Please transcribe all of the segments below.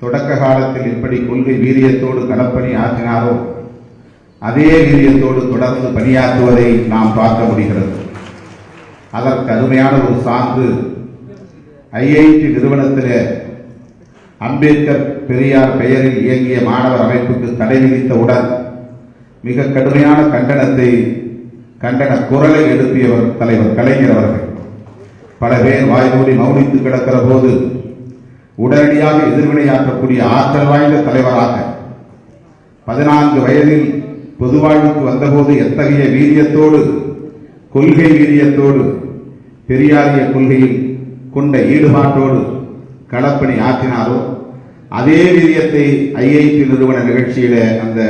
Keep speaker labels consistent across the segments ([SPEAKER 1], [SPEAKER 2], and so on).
[SPEAKER 1] தொடக்க காலத்தில் எப்படி கொள்கை வீரியத்தோடு களப்பணி ஆற்றினாரோ அதே வீரியத்தோடு தொடர்ந்து பணியாற்றுவதை நாம் பார்க்க முடிகிறது. அதற்கு அருமையான ஒரு சான்று ஐஐடி நிறுவனத்தில் அம்பேத்கர் பெரியார் பெயரில் இயங்கிய மாணவர் அமைப்புக்கு தடை விதித்தவுடன் மிக கடுமையான கண்டன குரலை எழுப்பியவர் தலைவர் கலைஞர் அவர்கள். பல பேர் வாய்மூடி மௌனித்து கிடக்கிற போது உடனடியாக எதிர்வினையாற்றக்கூடிய ஆற்றல் வாய்ந்த தலைவராக 14 வயதில் பொது வாழ்வுக்கு வந்தபோது எத்தகைய வீரியத்தோடு கொள்கை வீரியத்தோடு பெரியாரிய கொள்கையில் கொண்ட ஈடுபாட்டோடு களப்பணி ஆற்றினாரோ அதே வீரியத்தை ஐஐடி நிறுவன நிகழ்ச்சியில அந்த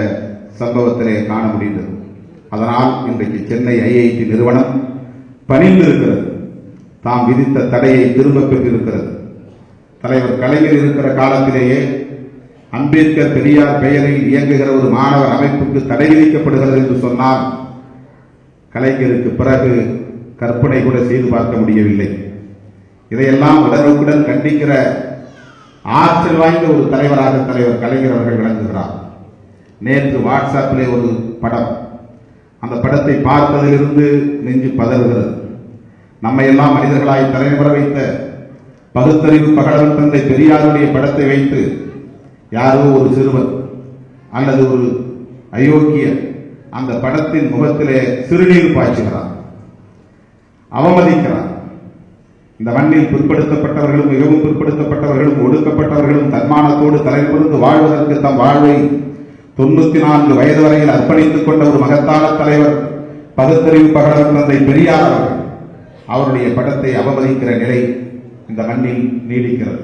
[SPEAKER 1] சம்பவத்திலே காண முடிந்தது. அதனால் இன்றைக்கு சென்னை ஐஐடி நிறுவனம் பணிந்திருக்கிறது. தாம் விதித்த தடையை திரும்ப பெற்றிருக்கிறது. தலைவர் கலைஞர் இருக்கிற காலத்திலேயே அம்பேத்கர் பெரியார் பெயரில் இயங்குகிற ஒரு மாணவர் அமைப்புக்கு தடை விதிக்கப்படுகிறது என்று சொன்னால் கலைஞருக்கு பிறகு கற்பனை கூட செய்து பார்க்க முடியவில்லை. இதையெல்லாம் உடனுக்குடன் கண்டிக்கிற ஆற்றல் வாய்ந்த ஒரு தலைவராக தலைவர் கலைஞர் அவர்கள் விளங்குகிறார். நேற்று வாட்ஸ்அப்பிலே ஒரு படம், அந்த படத்தை பார்த்ததிலிருந்து நெஞ்சு பதறுகிறது. நம்மையெல்லாம் மனிதர்களாய் தலைமுறை வைத்த பகுத்தறிவு பகலவன் தந்தை பெரியாருடைய படத்தை வைத்து யாரோ ஒரு சிறுவன் அல்லது ஒரு அயோக்கியர் அந்த படத்தின் முகத்திலே சிறுநீர் பாய்ச்சுகிறார், அவமதிக்கிறார். இந்த மண்ணில் பிற்படுத்தப்பட்டவர்களும் மிகவும் பிற்படுத்தப்பட்டவர்களும் ஒடுக்கப்பட்டவர்களும் தன்மானத்தோடு தலைநிமிர்ந்து வாழ்வதற்கு தம் வாழ்வை 94 வயது வரையில் அர்ப்பணித்துக் கொண்ட ஒரு மகத்தான தலைவர் பகுத்தறிவு பகலவன் தந்தை பெரியார் அவர்கள் அவருடைய படத்தை அவமதிக்கிற நிலை இந்த மண்ணில் நீடிக்கிறது.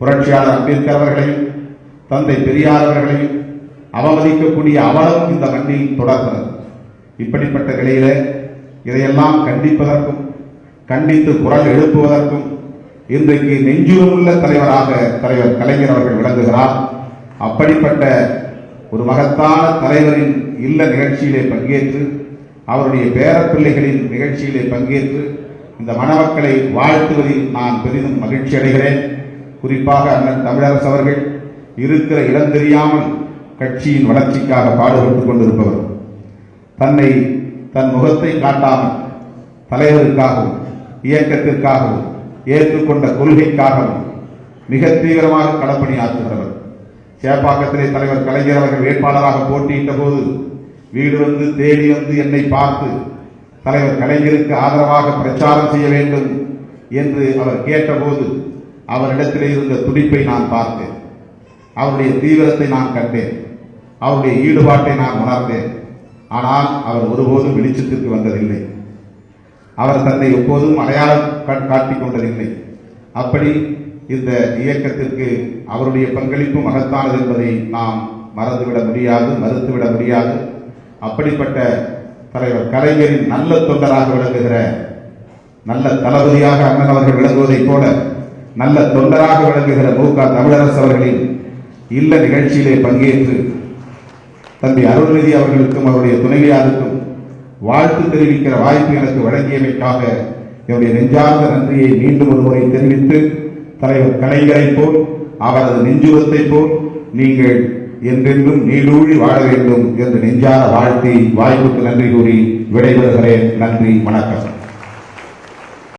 [SPEAKER 1] புரட்சியாளர் அம்பேத்கர் அவர்களையும் தந்தை பெரியார் அவர்களையும் அவமதிக்கக்கூடிய அவலம் இந்த மண்ணில் தொடர்கிறது. இப்படிப்பட்ட நிலையில இதையெல்லாம் கண்டிப்பதற்கும் கண்டித்து குரல் எழுப்புவதற்கும் இன்றைக்கு நெஞ்சுரமுள்ள தலைவராக தலைவர் கலைஞர் அவர்கள் விளங்குகிறார். அப்படிப்பட்ட ஒரு மகத்தான தலைவரின் இல்ல நிகழ்ச்சியிலே பங்கேற்று அவருடைய பேரப்பிள்ளைகளின் நிகழ்ச்சியிலே பங்கேற்று இந்த மணமக்களை வாழ்த்துவதில் நான் பெரிதும் மகிழ்ச்சி அடைகிறேன். குறிப்பாக அண்ணன் தமிழரசு அவர்கள் இருக்கிற இடம் தெரியாமல் கட்சியின் வளர்ச்சிக்காக பாடுபட்டுக் கொண்டிருப்பவர், தன் முகத்தை காட்டாமல் தலைவருக்காகவும் இயக்கத்திற்காகவும் ஏற்றுக்கொண்ட கொள்கைக்காகவும் மிக தீவிரமாக களப்பணியாற்றுகிறவர். சேப்பாக்கத்திலே தலைவர் கலைஞர் அவர்கள் வேட்பாளராக போட்டியிட்ட போது வீடு வந்து தேடி வந்து என்னை பார்த்து தலைவர் கலைஞருக்கு ஆதரவாக பிரச்சாரம் செய்ய வேண்டும் என்று அவர் கேட்டபோது அவரிடத்திலே இருந்த துடிப்பை நான் பார்த்தேன், அவருடைய தீவிரத்தை நான் கண்டேன், அவருடைய ஈடுபாட்டை நான் உணர்ந்தேன். ஆனால் அவர் ஒருபோதும் வெளிச்சத்திற்கு வந்ததில்லை, அவர் தன்னை எப்போதும் அடையாளம் காட்டிக் கொண்டதில்லை. அப்படி இந்த இயக்கத்திற்கு அவருடைய பங்களிப்பு மகத்தானது என்பதை நாம் மறந்துவிட முடியாது, மறுத்துவிட முடியாது. அப்படிப்பட்ட தலைவர் கலைஞரின் நல்ல தொண்டராக விளங்குகிற நல்ல தளபதியாக அண்ணன் அவர்கள் விளங்குவதைப் போல நல்ல தொண்டராக விளங்குகிற மு.க. தமிழரசு அவர்களின் இல்ல நிகழ்ச்சியிலே பங்கேற்று தந்தை அருள்நிதி அவர்களுக்கும் அவருடைய துணைவியாருக்கும் வாழ்த்து தெரிவிக்கிற வாய்ப்பு எனக்கு வழங்கியமைக்காக என்னுடைய நெஞ்சார்ந்த நன்றியை மீண்டும் ஒரு முறை தெரிவித்து தலைவர் கலைஞரை போல் அவரது நெஞ்சுரத்தை போல் நீங்கள் என்றென்றும் நீடூழி வாழ வேண்டும் என்று நெஞ்சார வாழ்த்தி வாய்ப்புக்கு நன்றி கூறி விடைபெறுகிறேன். நன்றி, வணக்கம்.